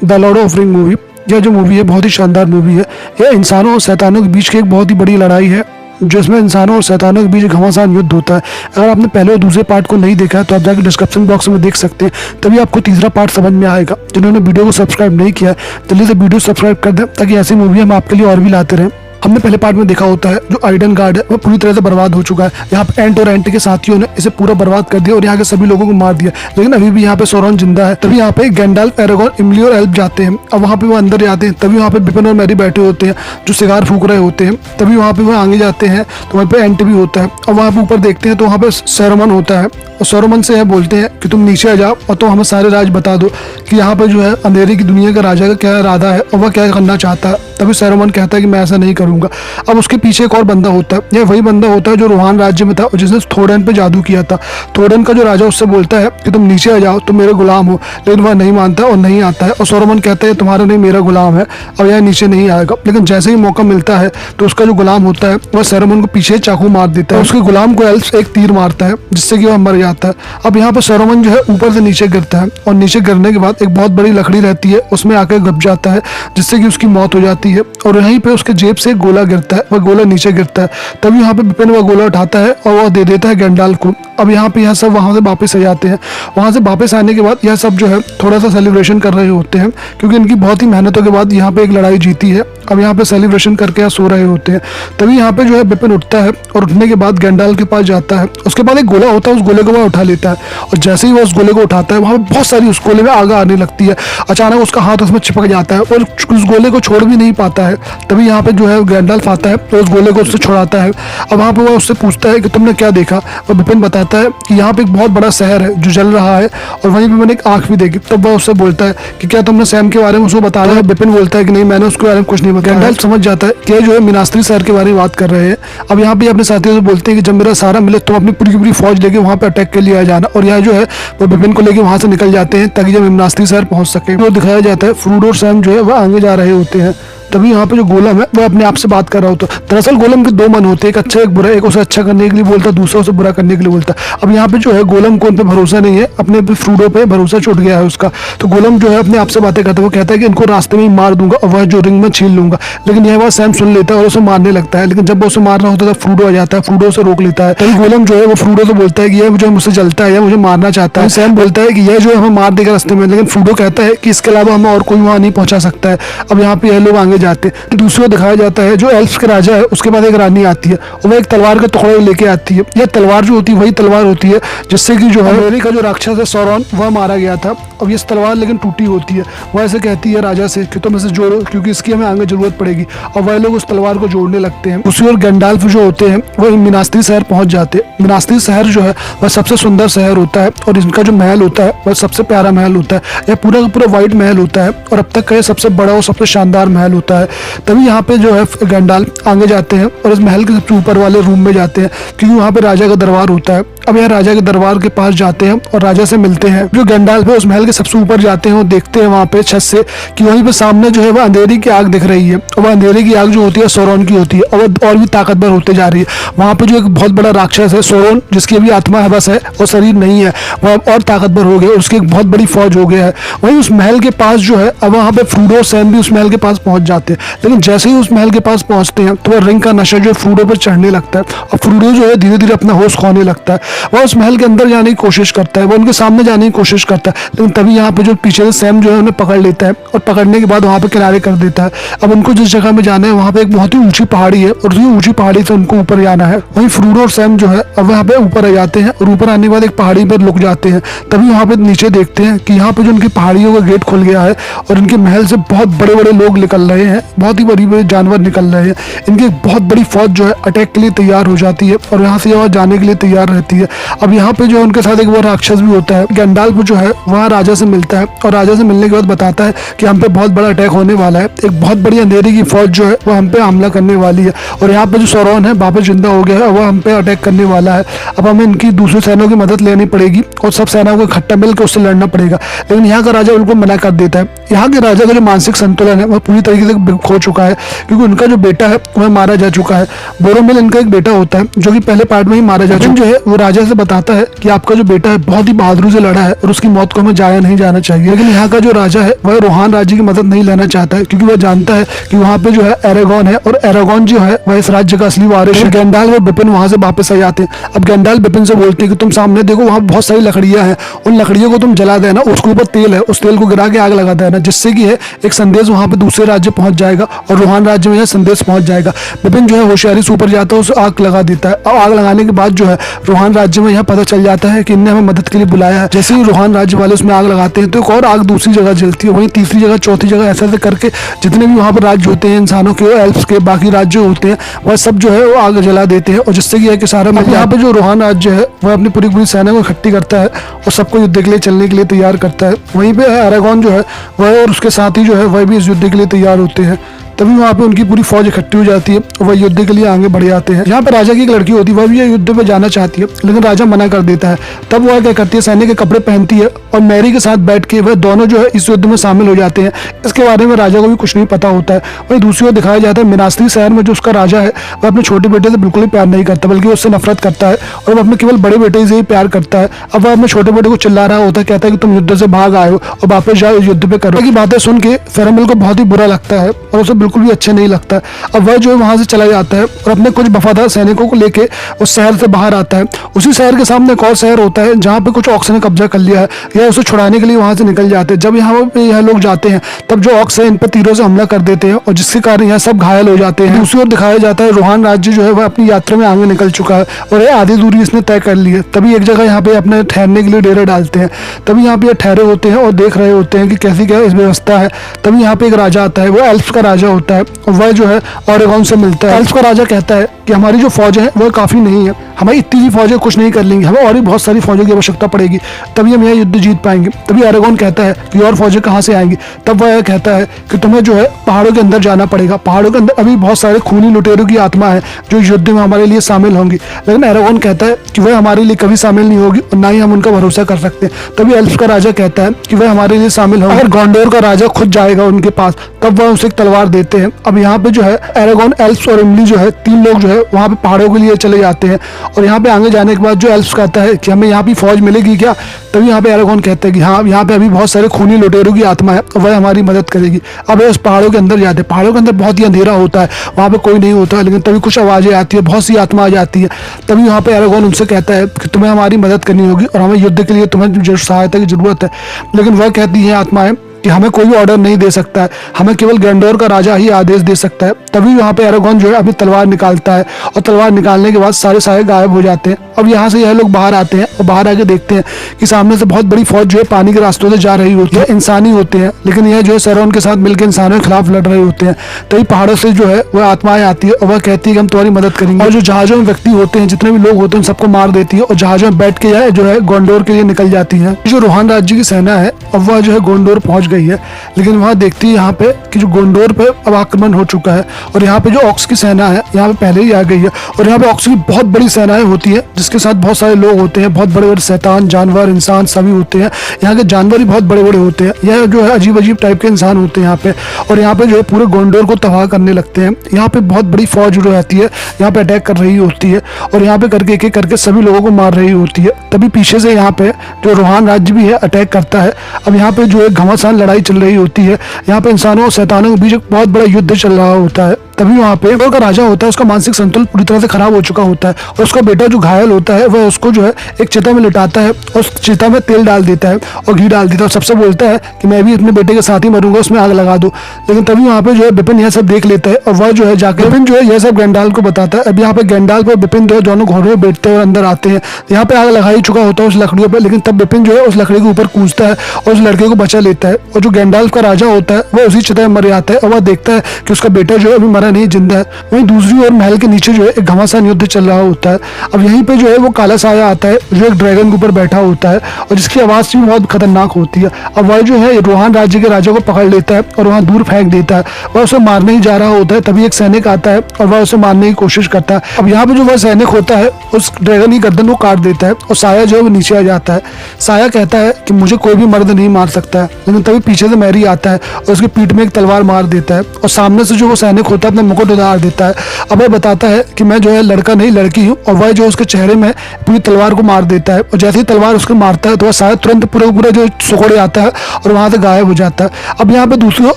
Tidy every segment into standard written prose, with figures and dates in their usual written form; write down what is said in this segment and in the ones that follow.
The Lord of ring movie. यह जो movie है बहुत ही शानदार मूवी है। यह इंसानों और शैतानों के बीच की एक बहुत ही बड़ी लड़ाई है, जिसमें इंसानों और शैतानों के बीच एक घमासान युद्ध होता है। अगर आपने पहले और दूसरे पार्ट को नहीं देखा है तो आप जाकर डिस्क्रिप्शन बॉक्स में देख सकते हैं, तभी आपको तीसरा पार्ट समझ में आएगा। जिन्होंने वीडियो को सब्सक्राइब नहीं किया है जल्दी से वीडियो सब्सक्राइब कर दें, ताकि ऐसी मूवी हम आपके लिए और भी लाते रहें। हमने पहले पार्ट में देखा होता है जो आइडन गार्ड है वह पूरी तरह से बर्बाद हो चुका है। यहाँ पे एंट और एंट के साथियों ने इसे पूरा बर्बाद कर दिया और यहाँ के सभी लोगों को मार दिया, लेकिन अभी भी यहाँ पे सौरन जिंदा है। तभी यहाँ पे गैंडाल्फ, एरागोन, इमली और एल्फ जाते हैं। अब वहाँ पे वो अंदर जाते हैं, तभी वहाँ पे बिपिन और मैरी बैठे होते हैं जो सिगार फूक रहे होते हैं। तभी वहाँ पे वो आगे जाते हैं तो वहाँ पे एंट भी होता है। अब वहाँ पे ऊपर देखते हैं तो वहाँ पे सैरुमन होता है और सैरुमन से यह बोलते हैं कि तुम नीचे आ जाओ और तुम हमें सारे राज बता दो कि यहाँ पे जो है अंधेरे की दुनिया का राजा का क्या इरादा है और वह क्या करना चाहता है। तभी सैरुमन कहता है कि मैं ऐसा नहीं करूंगा। अब उसके पीछे एक और बंदा होता है, यह वही बंदा होता है जो रोहान राज्य में था और जिसने थोरन पे जादू किया था। थोरन का जो राजा उससे बोलता है कि तुम नीचे आ जाओ, तुम मेरे गुलाम हो, लेकिन वह नहीं मानता और नहीं आता है। और सैरुमन कहता है तुम्हारा नहीं मेरा गुलाम है और यह नीचे नहीं आएगा। लेकिन जैसे ही मौका मिलता है तो उसका जो गुलाम होता है वह सैरुमन को पीछे चाकू मार देता है। उसके गुलाम को एल्फ एक तीर मारता है जिससे कि वह मर जाता है। अब यहाँ पर सैरुमन जो है ऊपर से नीचे गिरता है और नीचे गिरने के बाद एक बहुत बड़ी लकड़ी रहती है उसमें आकर गप जाता है, जिससे कि उसकी मौत हो जाती है। और यहीं पे उसके जेब से एक गोला गिरता है, वह गोला नीचे गिरता है। तभी यहाँ पे बिपिन वह गोला उठाता है और वह दे देता है गैंडाल्फ को। अब यहाँ पे यह सब वहाँ से वापस आ जाते हैं। वहाँ से वापस आने के बाद यह सब जो है थोड़ा सा सेलिब्रेशन कर रहे होते हैं, क्योंकि इनकी बहुत ही मेहनतों के बाद यहाँ पे एक लड़ाई जीती है। अब यहाँ पे सेलिब्रेशन करके सो रहे होते हैं। तभी यहाँ पे जो है बिपिन उठता है और उठने के बाद गैंडाल्फ के पास जाता है। उसके बाद एक गोला होता है, उस गोले को वह उठा लेता है और जैसे ही वह उस गोले को उठाता है वहाँ पे बहुत सारी उस गोले में आग आने लगती है। अचानक उसका हाथ उसमें चिपक जाता है और उस गोले को छोड़ भी नहीं पाता है। तभी यहाँ पे जो है गैंडाल्फ आता है तो उस गोले को उससे छुड़ाता है। अब वहाँ पे वह उससे पूछता है कि तुमने क्या देखा। और बिपिन बताता है कि यहाँ पे एक बहुत बड़ा शहर है जो जल रहा है और वहीं पे मैंने एक आंख भी देखी। तब वह उससे बोलता है कि क्या तुमने सैम के बारे में उसको बताया है। बिपिन बोलता है कि नहीं, मैंने उसके बारे में कुछ नहीं बताया। गैंडाल्फ समझ जाता है कि जो है मिनास्त्री शहर के बारे में बात कर रहे हैं। अब यहाँ पे अपने साथियों से बोलते हैं कि जब मेरा सारा मिले तुम अपनी पूरी की पूरी फौज लेके वहाँ पे अटैक के लिए आ जाना। और यह जो है वो बिपिन को लेके वहाँ से निकल जाते हैं ताकि जब मिनास्त्री शहर पहुँच सके। तो दिखाया जाता है फ्रूडो और सैम जो है वह आगे जा रहे होते हैं। तभी यहाँ पे जो गोलम है वह अपने आप से बात कर रहा होता है। दरअसल गोलम के दो मन होते हैं, एक अच्छा एक बुरा। एक उसे अच्छा करने के लिए बोलता है, दूसरा उसे बुरा करने के लिए बोलता है। अब यहाँ पे जो है गोलम को उन पे भरोसा नहीं है, अपने फ्रूडो पे भरोसा छूट गया है उसका। तो गोलम जो है अपने आप से बातें करता है, वो कहता है कि इनको रास्ते में ही मार दूंगा और वह जो रिंग में छीन लूंगा। लेकिन यह बात सैम सुन लेता है और उसे मारने लगता है। लेकिन जब वो उसे मार रहा होता है फ्रूडो आ जाता है, फ्रूडो उसे रोक लेता है। तभी गोलम जो है वो फ्रूडो से बोलता है कि यह जो मुझसे जलता है या मुझे मारना चाहता है। सैम बोलता है कि यह जो है हमें मार देगा रास्ते में, लेकिन फ्रूडो कहता है कि इसके अलावा हमें और कोई वहाँ नहीं पहुंचा सकता है। अब यहाँ पे यह लोग आगे जाते हैं। दूसरी ओर दिखाया जाता है जो एल्फ के राजा है उसके बाद एक रानी आती है और वह एक तलवार के टुकड़े लेके आती है। यह तलवार जो होती है वही तलवार होती है जिससे कि जो है अंधेरे का जो राक्षस है सौरन वह मारा गया था। अब ये तलवार लेकिन टूटी होती है। वह ऐसे कहती है राजा से कि तुम इसे जोड़ो क्योंकि इसकी हमें आगे जरूरत पड़ेगी। और वह लोग उस तलवार को जोड़ने लगते हैं। उसी ओर गैंडाल्फ जो होते हैं वह मिनास्त्री शहर पहुंच जाते हैं। मिनास्त्री शहर जो है वह सबसे सुंदर शहर होता है और इनका जो महल होता है वह सबसे प्यारा महल होता है। यह पूरा का पूरा व्हाइट महल होता है और अब तक का यह सबसे बड़ा और सबसे शानदार महल होता है। तभी यहाँ पे जो है गैंडाल्फ आगे जाते हैं और इस महल के सबसे ऊपर वाले रूम में जाते हैं, क्योंकि वहाँ पे राजा का दरबार होता है। अब यह राजा के दरबार के पास जाते हैं और राजा से मिलते हैं। जो गैंडाल्फ है उस महल के सबसे ऊपर जाते हैं और देखते हैं वहाँ पे छत से कि वहीं पे सामने जो है वह अंधेरी की आग दिख रही है और वह अंधेरे की आग जो होती है सौरन की होती है और वह और भी ताकतवर होते जा रही है। वहाँ पे जो एक बहुत बड़ा राक्षस है सौरन, जिसकी अभी आत्मा है बस है और शरीर नहीं है, वह और ताकतवर हो गया और उसकी एक बहुत बड़ी फौज हो गया है। वहीं उस महल के पास जो है अब वहाँ पे फ्रूडो और सैम भी उस महल के पास पहुंच जाते हैं। लेकिन जैसे ही उस महल के पास पहुंचते हैं तो वह रिंग का नशा जो फ्रूडो पर चढ़ने लगता है और फ्रूडो जो है धीरे धीरे अपना होश खोने लगता है। वह उस महल के अंदर जाने की कोशिश करता है, वह उनके सामने जाने की कोशिश करता है। लेकिन तभी यहाँ पे जो पीछे से सैम जो है उन्हें पकड़ लेता है और पकड़ने के बाद वहाँ पे किनारे कर देता है। अब उनको जिस जगह में जाना है वहाँ पे एक बहुत ही ऊंची पहाड़ी है और उसी ऊंची पहाड़ी से उनको ऊपर जाना है। वहीं फ्रूडो और सैम जो है अब वहाँ पे ऊपर आ जाते हैं और ऊपर आने के बाद एक पहाड़ी पर रुक जाते हैं। तभी वहाँ पे नीचे देखते हैं कि यहाँ पे जो उनकी पहाड़ियों का गेट खुल गया है और इनके महल से बहुत बड़े बड़े लोग निकल रहे हैं, बहुत ही बड़ी बड़ी जानवर निकल रहे हैं। इनकी एक बहुत बड़ी फौज जो है अटैक के लिए तैयार हो जाती है और यहाँ से वह जाने के लिए तैयार रहती है। अब यहाँ पे जो है उनके साथ एक वो राक्षस भी होता है। गैंडाल्फ जो है वहाँ राजा से मिलता है और राजा से मिलने के बाद बताता है कि हम पे बहुत बड़ा अटैक होने वाला है। एक बहुत बड़ी अंधेरी की फौज जो है वो हम पे हमला करने वाली है और यहाँ पे जो सौरन है वापस जिंदा हो गया है, वह हम पे अटैक करने वाला है। अब हमें इनकी दूसरी सेनाओं की मदद लेनी पड़ेगी और सब सेनाओं को इकट्ठा मिलकर उससे लड़ना पड़ेगा। लेकिन यहाँ का राजा उनको मना कर देता है। यहाँ के राजा का जो मानसिक संतुलन है वह पूरी तरीके से खो चुका है, क्योंकि उनका जो बेटा है वह मारा जा चुका है। बोरोमिल इनका एक बेटा होता है जो कि पहले पार्ट में ही मारा जा चुका है। जो है वो राजा से बताता है कि आपका जो बेटा है बहुत ही बहादुरी से लड़ा है और उसकी मौत को हमें जाया नहीं जाना चाहिए। लेकिन यहाँ का जो राजा है वह रोहान राज्य की मदद नहीं लेना चाहता है, क्योंकि वह जानता है कि वहाँ पे जो है एरागॉन है और एरागॉन जो है वह इस राज्य का असली वारिस है। गैंडाल्फ और बिपिन वहां से वापस आ जाते हैं। अब गैंडाल्फ बिपिन से बोलते हैं कि तुम सामने देखो, वहाँ बहुत सारी लकड़ियां हैं, उन लकड़ियों को तुम जला देना, उसके ऊपर तेल है, उस तेल को गिरा के आग लगा देना, जिससे कि है एक संदेश वहां पे दूसरे राज्य पहुंच जाएगा और रोहान राज्य में यह संदेश पहुंच जाएगा। बिपिन जो है होशियारी से ऊपर जाता है, उसे आग लगा देता है और आग लगाने के बाद जो है रोहान राज्य में यह पता चल जाता है कि इनने हमें मदद के लिए बुलाया है। जैसे ही रोहान राज्य वाले उसमें आग लगाते हैं तो एक और आग दूसरी जगह जलती है, वहीं तीसरी जगह, चौथी जगह, ऐसे करके जितने भी वहां पर राज्य होते हैं, इंसानों के, एल्फ्स के, बाकी राज्य होते हैं, वह सब जो है वो आग जला देते हैं और जिससे कि है कि सारा यहाँ पे जो रोहान राज्य है वह अपनी पूरी सेना को इकट्ठी करता है और सबको युद्ध के लिए चलने के लिए तैयार करता है। वहीं पे एरागॉन जो है वह और उसके साथी जो है वह भी इस युद्ध के लिए तैयार होते हैं। तभी वहाँ पे उनकी पूरी फौज इकट्ठी हो जाती है और वह युद्ध के लिए आगे बढ़ जाते हैं। यहाँ पे राजा की एक लड़की होती है, वह भी ये युद्ध पे जाना चाहती है, लेकिन राजा मना कर देता है। तब वह क्या करती है, सैनिक के कपड़े पहनती है और मैरी के साथ बैठ के वह दोनों जो है इस युद्ध में शामिल हो जाते हैं। इसके बारे में राजा को भी कुछ नहीं पता होता है। वहीं दूसरी ओर दिखाया जाता है मिनास्त्री शहर में जो उसका राजा है वह अपने छोटे बेटे से बिल्कुल ही प्यार नहीं करता, बल्कि उससे नफरत करता है और वह अपने केवल बड़े बेटे से ही प्यार करता है। अब वह अपने छोटे बेटे को चिल्ला रहा होता है, कहता है कि तुम युद्ध से भाग आए हो और वापस जाओ, इस युद्ध पे करो। की बातें सुन के फेरमल को बहुत ही बुरा लगता है और उसे बिल्कुल भी अच्छा नहीं लगता है। अब वह जो है वहां से चला जाता है और अपने कुछ वफादार सैनिकों को लेके उस शहर से बाहर आता है। उसी शहर के सामने एक और शहर होता है जहाँ पे कुछ ऑक्स ने कब्जा कर लिया है, यह उसे छुड़ाने के लिए वहां से निकल जाते हैं। जब यहाँ पे यह लोग जाते हैं तब जो ऑक्स है इन पर तीरों से हमला कर देते हैं और जिसके कारण यह सब घायल हो जाते हैं। दूसरी ओर दिखाया जाता है रोहान राज्य जो है वह अपनी यात्रा में आगे निकल चुका है और यह आधी दूरी इसने तय कर ली है। तभी एक जगह यहाँ पे अपने ठहरने के लिए डेरे डालते हैं। तभी यहाँ पे ठहरे होते हैं और देख रहे होते हैं कि कैसी क्या इस व्यवस्था है। तभी यहाँ पे एक राजा आता है, वो एल्फ्स का राजा होता है और वह जो है ओरेगॉन से मिलता है। एल्फ्स का राजा कहता है कि हमारी जो फौज है वह काफी नहीं है, हमारी इतनी सी फौजें कुछ नहीं कर लेंगी, हमें और भी बहुत सारी फौजों की आवश्यकता पड़ेगी, तभी हम यह युद्ध जीत पाएंगे। तभी एरागॉन कहता है कि और फौजें कहाँ से आएंगी। तब वह कहता है कि तुम्हें जो है पहाड़ों के अंदर जाना पड़ेगा, पहाड़ों के अंदर अभी बहुत सारे खूनी लुटेरों की आत्मा है जो इस युद्ध में हमारे लिए शामिल होंगी। लेकिन एरागॉन कहता है कि वह हमारे लिए कभी शामिल नहीं होगी और ना ही हम उनका भरोसा कर सकते। तभी एल्फ्स का राजा कहता है कि वह हमारे लिए शामिल होगा। अगर गोंडोर का राजा खुद जाएगा उनके पास तब वह उसे एक तलवार देते हैं। अब यहाँ पे जो है एरागॉन, एल्फ्स और इमली जो है तीन लोग जो है वहाँ पे पहाड़ों के लिए चले जाते हैं और यहाँ पे आगे जाने के बाद जो एल्फ्स कहता है कि हमें यहाँ पे फौज मिलेगी क्या। तभी यहाँ पे एरागॉन कहते हैं कि हाँ, यहाँ पे अभी बहुत सारे खूनी लुटेरों की आत्मा है और वह हमारी मदद करेगी। अब उस पहाड़ों के अंदर जाते हैं, पहाड़ों के अंदर बहुत ही अंधेरा होता है, वहाँ पे कोई नहीं होता है, लेकिन तभी कुछ आवाजें आती है, बहुत सी आत्मा आ जाती है। तभी यहाँ पे एरागॉन उनसे कहता है कि तुम्हें हमारी मदद करनी होगी और हमें युद्ध के लिए तुम्हें जो सहायता की जरूरत है। लेकिन वह कहती है आत्माएं कि हमें कोई ऑर्डर नहीं दे सकता है, हमें केवल गैंडोर का राजा ही आदेश दे सकता है। तभी वहाँ पे एरागॉन जो है अपनी तलवार निकालता है और तलवार निकालने के बाद सारे सारे गायब हो जाते हैं। अब यहाँ से यह लोग बाहर आते हैं और बाहर आके देखते हैं कि सामने से बहुत बड़ी फौज जो है पानी के रास्तों से जा रही होती है। इंसानी होते हैं, लेकिन यह जो है सैरॉन के साथ मिलकर इंसानों के खिलाफ लड़ रहे होते हैं। तभी पहाड़ों से जो है वह आत्माएं आती है और वह कहती है कि हम तुम्हारी मदद करेंगे। और जो जहाजों में व्यक्ति होते हैं, जितने भी लोग होते हैं, सबको मार देती है और जहाजों में बैठ के जो है गोंडोर के लिए निकल जाती है। जो रोहान राज्य की सेना है अब वह जो है गोंडोर पहुंच गई है, लेकिन वहां देखती है यहाँ पे कि जो गोंडोर पे अब आक्रमण हो चुका है और यहाँ पे जो ऑक्स की सेना है यहाँ पे पहले ही आ गई है और यहाँ पे ऑक्स की बहुत बड़ी सेनाएं होती है जिसके साथ बहुत सारे लोग होते हैं, बहुत बड़े बड़े शैतान, जानवर, इंसान सभी होते हैं। यहाँ के जानवर ही बहुत बड़े बड़े होते हैं, यह जो है अजीब अजीब टाइप के इंसान होते हैं यहाँ पे और यहाँ पे जो है पूरे गोंडोर को तबाह करने लगते हैं। यहाँ पे बहुत बड़ी फौज जो रहती है यहाँ पे अटैक कर रही होती है और यहाँ पे करके एक एक करके सभी लोगों को मार रही होती है। तभी पीछे से यहाँ पे जो रोहान राज्य भी है अटैक करता है। अब यहाँ पे जो है घमासान लड़ाई चल रही होती है, यहाँ पे इंसानों और शैतानों के बीच एक बहुत बड़ा युद्ध चल रहा होता है। तभी वहाँ पे का राजा होता है, उसका मानसिक संतुलन पूरी तरह से खराब हो चुका होता है और उसका बेटा जो घायल होता है वह उसको जो है एक चिता में लिटाता है और उस चिता में तेल डाल देता है और घी डाल देता है और सबसे बोलता है कि मैं भी अपने बेटे के साथ ही मरूंगा, उसमें आग लगा दो। लेकिन तभी वहाँ पे जो है बिपिन यह सब देख लेता है और वह जो है जाकर बिपिन जो है यह सब गैंडाल्फ को बताता है। अब यहाँ पे गैंडाल्फ और बिपिन जो है दोनों घोड़े में बैठते हैं और अंदर आते हैं। यहाँ पे आग लगा ही चुका होता है उस लकड़ियों पर, लेकिन तब बिपिन जो है उस लकड़ी के ऊपर कूदता है और उस लड़के को बचा लेता है और जो गैंडाल्फ का राजा होता है वह उसी चिता में मर जाता है और वह देखता है कि उसका बेटा जो है अभी मरा नहीं, जिंदा है। वहीं दूसरी ओर महल के नीचे जो है एक घमासान युद्ध चल रहा होता है। अब यहीं पे जो है वो काला साया आता है जो एक ड्रैगन के ऊपर बैठा होता है और जिसकी आवाज भी बहुत खतरनाक होती है। अब वह जो है रोहान राज्य के राजा को पकड़ लेता है और वहां दूर फेंक देता है। वह उसे मारने ही जा रहा होता है, तभी एक सैनिक आता है और वह उसे मारने की कोशिश करता है। अब यहाँ पे जो वह सैनिक होता है उस ड्रैगन की गर्दन को काट देता है और साया जो है वो नीचे आ जाता है। साया कहता है कि मुझे कोई भी मर्द नहीं मार सकता है, लेकिन तभी पीछे से मैरी आता है और उसकी पीठ में एक तलवार मार देता है और सामने से जो वो सैनिक होता है अपना मुकुट उतार देता है। अभय बताता है कि मैं जो है लड़का नहीं लड़की हूँ, और वह जो उसके चेहरे में पूरी तलवार को मार देता है। और जैसे ही तलवार उसको मारता है तो वह शायद तुरंत पूरा जो सुकोड़े आता है और वहां से गायब हो जाता है। अब यहाँ पे दूसरी ओर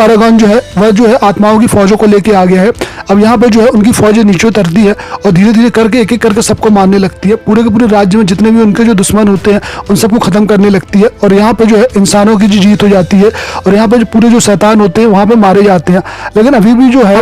अरागॉन जो है वह जो है आत्माओं की फौजों को लेके आ गया है। अब यहाँ पे जो है उनकी फौजें नीचे उतरती है और धीरे धीरे करके एक एक करके सबको मारने लगती है। पूरे के पूरे राज्य में जितने भी उनके जो दुश्मन होते हैं उन सबको खत्म करने लगती है। और यहाँ पे जो है इंसानों की जीत हो जाती है और यहाँ पे जो पूरे जो शैतान होते हैं वहां पे मारे जाते हैं। लेकिन अभी भी जो है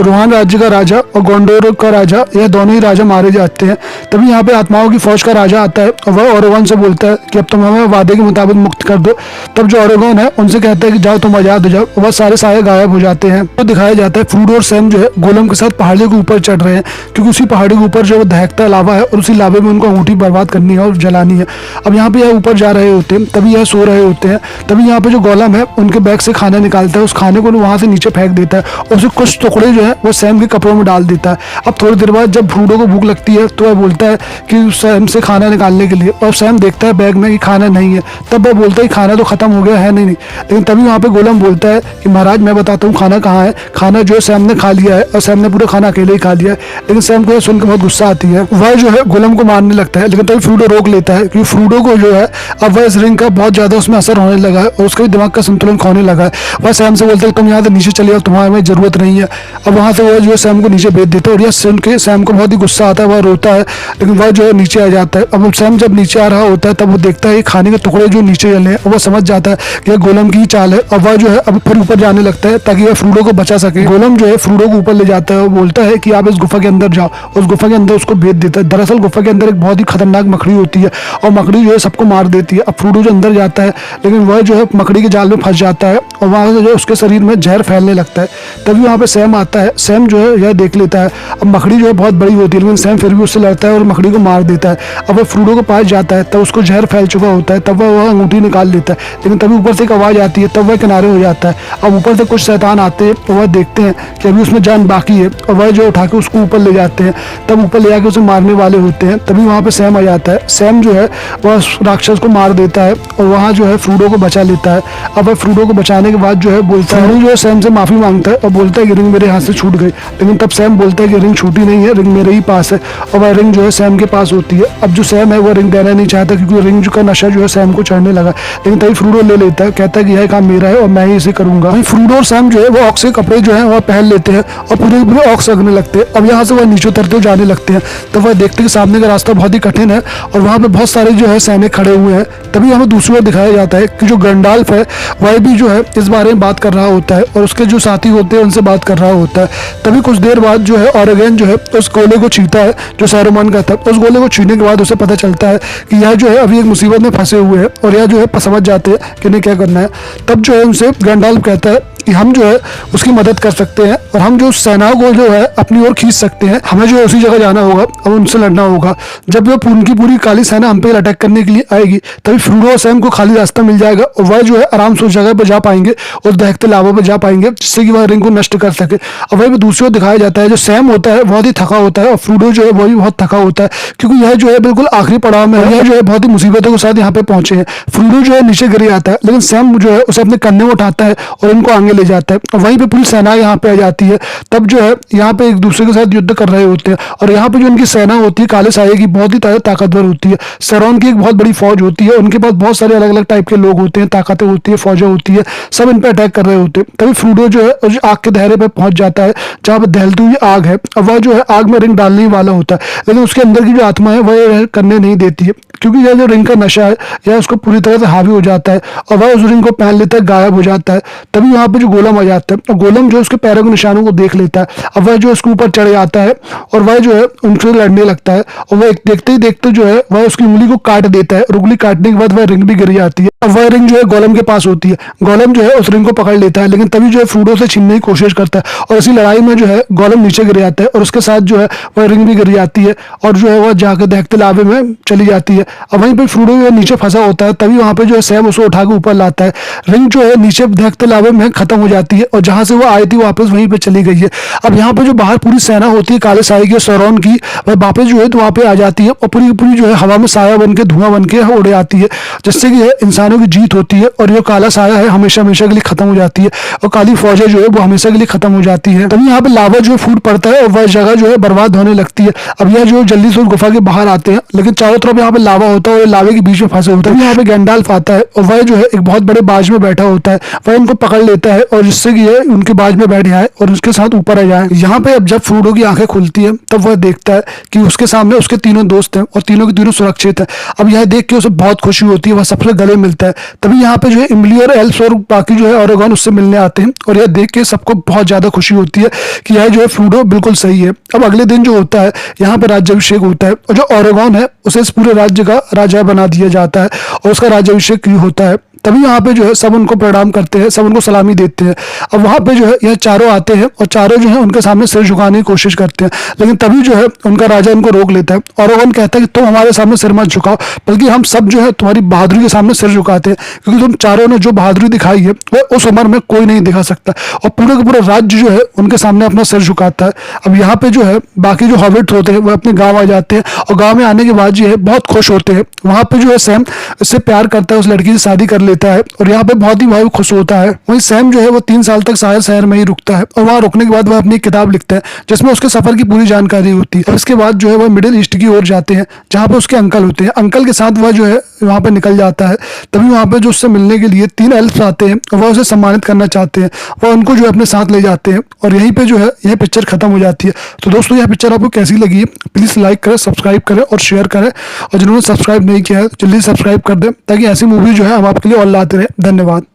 रोहान राज्य का राजा और गोंडोर का राजा, यह दोनों ही राजा मारे जाते हैं। तभी यहाँ पे आत्माओं की फौज का राजा आता है और वह अरागॉन से बोलता है कि अब तुम हमें वादे के मुताबिक मुक्त कर दो। तब जो अरागॉन है उनसे कहता है कि जाओ तुम आजाद हो जाओ। वह सारे सारे गायब हो जाते हैं। तो दिखाया जाता है फ्रोडो और सैम जो है गोलम के साथ पहाड़ी के ऊपर चढ़ रहे हैं, क्योंकि उसी पहाड़ी के ऊपर जो है दहकता लावा है और उसी लावे में उनको अंगूठी बर्बाद करनी है और जलानी है। अब यहाँ पे यह ऊपर जा रहे होते हैं, तभी यह सो रहे होते हैं। तभी यहाँ पे जो गोलम है उनके बैग से खाना निकालता है, उस खाने को वहां से नीचे फेंक देता है और उसे कुछ टुकड़े जो है वो सैम के कपड़ों में डाल देता है। अब थोड़ी देर बाद जब फ्रोडो को भूख लगती है तो वह बोलता है कि सैम से खाना निकालने के लिए, और सैम देखता है बैग में कि खाना नहीं है। तब वह बोलता है कि खाना तो खत्म हो गया है। नहीं लेकिन तभी वहाँ पे गोलम बोलता है कि महाराज मैं बताता हूँ खाना कहाँ है। खाना जो है सैम ने खा लिया है और सैम ने पूरा खाना अकेले ही खा लिया है। लेकिन सैम को सुनकर बहुत गुस्सा आती है, वह जो है गोलम को मारने लगता है। लेकिन तभी फ्रोडो रोक लेता है, क्योंकि फ्रोडो को जो है अब वह इस रिंग का बहुत ज्यादा उसमें असर होने लगा है और उसका भी दिमाग का संतुलन खोने लगा है। वह सैम से बोलता है तुम यहाँ से नीचे चले जाओ, तुम्हारे में जरूरत नहीं है। अब वहां से वह जो है सैम को नीचे भेज देता है और यह सुन के सैम को बहुत ही गुस्सा आता है, वह रोता है। लेकिन वह जो है नीचे आ जाता है। अब सैम जब नीचे आ रहा होता है तब वो देखता है खाने के टुकड़े जो नीचे जले हैं, वह समझ जाता है कि यह गोलम की चाल है। और वह जो है अब फिर ऊपर जाने लगता है ताकि वह फ्रोडो को बचा सके। गोलम जो है फ्रोडो को ऊपर ले जाता है और बोलता है कि आप इस गुफा के अंदर जाओ। उस गुफा के अंदर उसको भेज देता है। दरअसल गुफा के अंदर एक बहुत ही खतरनाक मकड़ी होती है और मकड़ी जो है सबको मार देती है। अब फ्रोडो जो अंदर जाता है लेकिन वह जो है मकड़ी के जाल में फंस जाता है और वहां से जो उसके शरीर में जहर फैलने लगता है। तभी वहां पे सैम आता है। सैम जो है यह देख लेता है। अब मकड़ी जो है बहुत बड़ी होती है लेकिन सैम फिर भी उससे लड़ता है और मकड़ी को मार देता है। अब वह फ्रोडो के पास जाता है तब उसको जहर फैल चुका होता है। तब वह अंगूठी निकाल लेता है, लेकिन तभी ऊपर से एक आवाज आती है। तब वह किनारे हो जाता है। अब ऊपर से कुछ शैतान आते हैं और वह देखते हैं कि अभी उसमें जान बाकी है और वह जो उठा के उसको ऊपर ले जाते हैं। तब ऊपर ले जाके उसे मारने वाले होते हैं। तभी वहां पे सैम आ जाता है। सैम जो है वह राक्षस को मार देता है और वहां जो है फ्रोडो को बचा लेता है। अब वह फ्रोडो को बचाने के बाद जो है बोलता है, जो है सैम से माफी मांगता है और बोलता है कि रिंग मेरे हाथ से छूट गई। लेकिन तब सैम बोलता है कि रिंग छूटी नहीं है, रिंग मेरे ही पास है। और वह रिंग जो है सैम के पास होती है। अब जो सैम है वह रिंग देना नहीं चाहता क्योंकि रिंग का नशा जो है सैम को चढ़ने लगा। लेकिन तभी फ्रोडो ले लेता है, कहता है कि यह काम मेरा है और मैं ही इसे करूंगा। फ्रोडो और सैम जो है वो ऑक्स के कपड़े जो है वह पहन लेते हैं और पूरे पूरे ऑक्स रखने लगते हैं। अब यहाँ से वह नीचे उतरते जाने लगते हैं। तो वह देखते हैं कि सामने का रास्ता बहुत ही कठिन है और वहां पे बहुत सारे जो है सैनिक खड़े हुए हैं। तभी हमें दूसरी ओर दिखाया जाता है कि जो गंडाल्फ है वह भी जो है इस बारे में बात कर रहा होता है और उसके जो साथी होते हैं उनसे बात कर रहा होता है। तभी कुछ देर बाद जो है ऑरेगन जो है उस गोले को छीनता है जो सैरुमान का था। उस गोले को छीनने के बाद उसे पता चलता है कि यह जो है अभी एक मुसीबत में फंसे हुए हैं और यह जो है समझ जाते हैं कि इन्हें क्या करना है। तब जो है उनसे गंडाल्फ कहता है कि हम जो है उसकी मदद कर सकते हैं और हम जो सेनाओं को जो है अपनी ओर खींच सकते हैं। हमें जो है उसी जगह जाना होगा और उनसे लड़ना होगा। जब वो उनकी पूरी काली सेना हम पे अटैक करने के लिए आएगी तभी फ्रोडो और सैम को खाली रास्ता मिल जाएगा और वह जो है आराम से उस जगह पर जा पाएंगे और दहकते लावा पर जा पाएंगे जिससे कि वह रिंग को नष्ट कर सके। और वही दूसरी ओर दिखाया जाता है जो सैम होता है बहुत ही थका होता है और फ्रोडो जो है वो भी बहुत थका होता है क्योंकि यह जो है बिल्कुल आखिरी पड़ाव में है। यह जो है बहुत ही मुसीबतों के साथ यहाँ पे पहुंचे हैं। फ्रोडो जो है नीचे गिर जाता है लेकिन सैम जो है उसे अपने कंधे में उठाता है और इनको आगे ले जाता है और वहीं पे पूरी सेना यहाँ पे आ जाती है। तब जो है यहाँ पे एक दूसरे के साथ युद्ध कर रहे होते हैं और यहाँ पे जो उनकी सेना होती है काले साये की बहुत ही ताकतवर होती है। सैरॉन की एक बहुत बड़ी फौज होती है, उनके पास बहुत सारे अलग अलग टाइप के लोग होते हैं, ताकतें होती है, फौजें होती है, सब इन पे अटैक कर रहे होते हैं। तभी फ्रोडो जो है आग के दायरे पे पहुंच जाता है जहाँ पे दहलती हुई आग है। अब वह जो है आग में रिंग डालने वाला होता है लेकिन उसके अंदर की जो आत्मा है वह करने नहीं देती है क्योंकि यह जो रिंग का नशा है यह उसको पूरी तरह से हावी हो जाता है और वह उस रिंग को पहन लेता है, गायब हो जाता है। तभी वहां पे जो गोलम आ जाता है और गोलम जो उसके पैरों के निशानों को देख लेता है। अब वह जो उसके ऊपर चढ़ जाता है और वह जो है उनसे लड़ने लगता है और वह देखते ही देखते जो है वह उसकी उंगली को काट देता है और उंगली काटने के बाद वह रिंग भी गिर जाती है। अब वह रिंग जो है गोलम के पास होती है। गोलम जो है उस रिंग को पकड़ लेता है लेकिन तभी जो है फ्रोडो से छीनने की कोशिश करता है और इसी लड़ाई में जो है गोलम नीचे गिर जाता है और उसके साथ जो है वह रिंग भी गिर जाती है और जो है वह जाकर दहकते लावे में चली जाती है। अब वहीं पे फ्रूडो जो है नीचे फंसा होता है, तभी वहाँ पे जो है सैम उसको उठा के ऊपर लाता है। रिंग जो है नीचे देखते लावे में खत्म हो जाती है और जहाँ से वो आई थी वापस वहीं पे चली गई है। अब यहाँ पे जो बाहर पूरी सेना होती है काले साए की, सौरौन की, वह वापस जो है तो वहाँ पे आ जाती है और पूरी पूरी जो है हवा में साया बन के, धुआं बन के उड़ आती है, जिससे कि इंसानों की जीत होती है और ये काला साया है हमेशा हमेशा के लिए खत्म हो जाती है और काली फौजें जो है वो हमेशा के लिए खत्म हो जाती है। तभी यहाँ पे लावा जो फूट पड़ता है और वह जगह जो है बर्बाद होने लगती है। अब यह जो जल्दी से उस गुफा के बाहर आते हैं, लेकिन चारों तरफ यहाँ पे लावा होता है और लावे के बीच में फंसे होते हैं। यहाँ पे गैंडाल्फ आता है और वह जो है एक बहुत बड़े बाज में बैठा होता है, वह इनको पकड़ लेता है और जिससे कि ये उनके बाज में बैठ जाए और उसके साथ ऊपर आ जाए। यहाँ पे अब जब फ्रूडो की आंखें खुलती है तब वह देखता है कि उसके सामने उसके तीनों दोस्त हैं और तीनों के तीनों सुरक्षित है। अब यह देख के उसे बहुत खुशी होती है, वह सबसे गले मिलता है। तभी यहाँ पे जो है इमली और एल्स और बाकी जो है ऑरेगॉन उससे मिलने आते हैं और यह देख के सबको बहुत ज्यादा खुशी होती है कि यह जो है फ्रूडो बिल्कुल सही है। अब अगले दिन जो होता है यहाँ पे राज्याभिषेक होता है और जो ऑरेगॉन है उसे इस पूरे राज्य का राजा बना दिया जाता है और उसका राज्याभिषेक होता है। तभी यहाँ पे जो है सब उनको प्रणाम करते हैं, सब उनको सलामी देते हैं। अब वहाँ पे जो है यह चारों आते हैं और चारों जो है उनके सामने सिर झुकाने की कोशिश करते हैं, लेकिन तभी जो है उनका राजा उनको रोक लेता है और ऑरेगॉन कहता है कि तुम हमारे सामने सिर मत झुकाओ, बल्कि हम सब जो है तुम्हारी बहादुरी के सामने सिर झुकाते हैं, क्योंकि तुम चारों ने जो बहादुरी दिखाई है वह उस उम्र में कोई नहीं दिखा सकता। और पूरे का पूरा राज्य जो है उनके सामने अपना सिर झुकाता है। अब यहाँ पे जो है बाकी जो हॉबिट्स होते हैं वह अपने गाँव आ जाते हैं और गाँव में आने के बाद जो है बहुत खुश होते हैं। वहाँ पे जो है सैम इससे प्यार करता है, उस लड़की से शादी कर लेता है और यहाँ पे बहुत ही भाई खुश होता है। वहीं सैम जो है वो 3 साल तक शायर शहर में ही रुकता है और वहाँ रुकने के बाद वह अपनी किताब लिखता है जिसमें उसके सफर की पूरी जानकारी होती है। और इसके बाद जो है वह मिडिल ईस्ट की ओर जाते हैं जहाँ पे उसके अंकल होते हैं। अंकल के साथ वह जो है वहाँ पे निकल जाता है। तभी वहाँ पे जो उससे मिलने के लिए 3 एल्फ्स आते हैं और वह उसे सम्मानित करना चाहते हैं, वह उनको जो है अपने साथ ले जाते हैं और यहीं पे जो है यह पिक्चर खत्म हो जाती है। तो दोस्तों यह पिक्चर आपको कैसी लगी है प्लीज लाइक करें, सब्सक्राइब करें और शेयर करें, और जिन्होंने सब्सक्राइब नहीं किया है जल्दी सब्सक्राइब कर दें ताकि ऐसी मूवी जो है हम आपके लिए और लाते रहे। धन्यवाद।